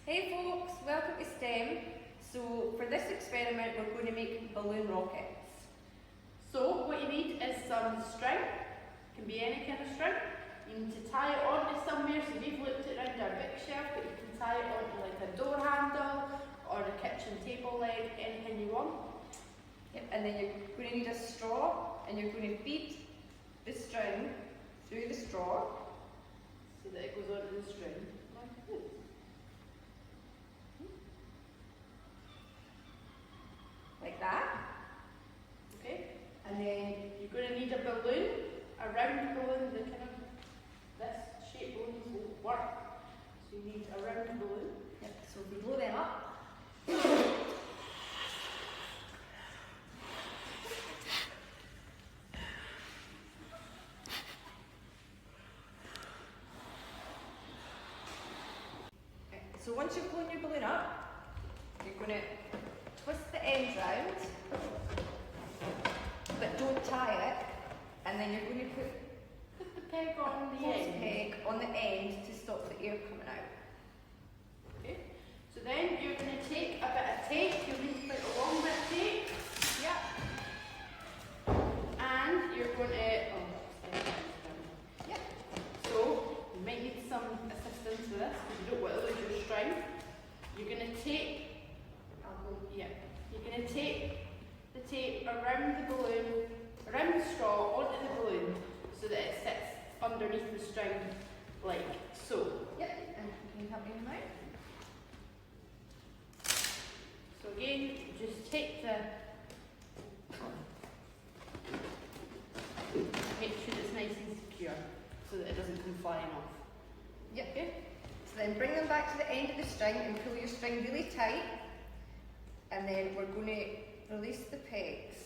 Hey folks, welcome to STEM. So for this experiment we're going to make balloon rockets. So what you need is some string, can be any kind of string. You need to tie it onto somewhere, so we've looked it around our bookshelf, but you can tie it onto like a door handle or a kitchen table leg, anything you want. Yep. And then you're going to need a straw and you're going to feed the string through the straw. So that it goes onto the string. Like that. Okay. And then You're going to need a balloon, a round balloon, the kind of this shape balloons will work. So you need a round balloon. yep, so we blow them up. So once you've blown your balloon up, you're going to twist the ends round, but don't tie it, and then you're going to put Put the peg on the a end. peg on the end to stop the air coming out. Okay. So then you're going to take a bit of tape, you'll need quite a long bit of tape. Yep. And you're going to, Yep. so you might need some assistance with this because you don't want to lose your string. You're going to tape, you're going to tape the tape around the balloon, around the straw onto the balloon so that it sits underneath the string like so. Yep. And can you help me with mine? So again, just take the, make sure it's nice and secure so that it doesn't come flying off. Yep. Okay. So then bring them back to the end of the string and pull your string really tight. And then we're going to release the pegs.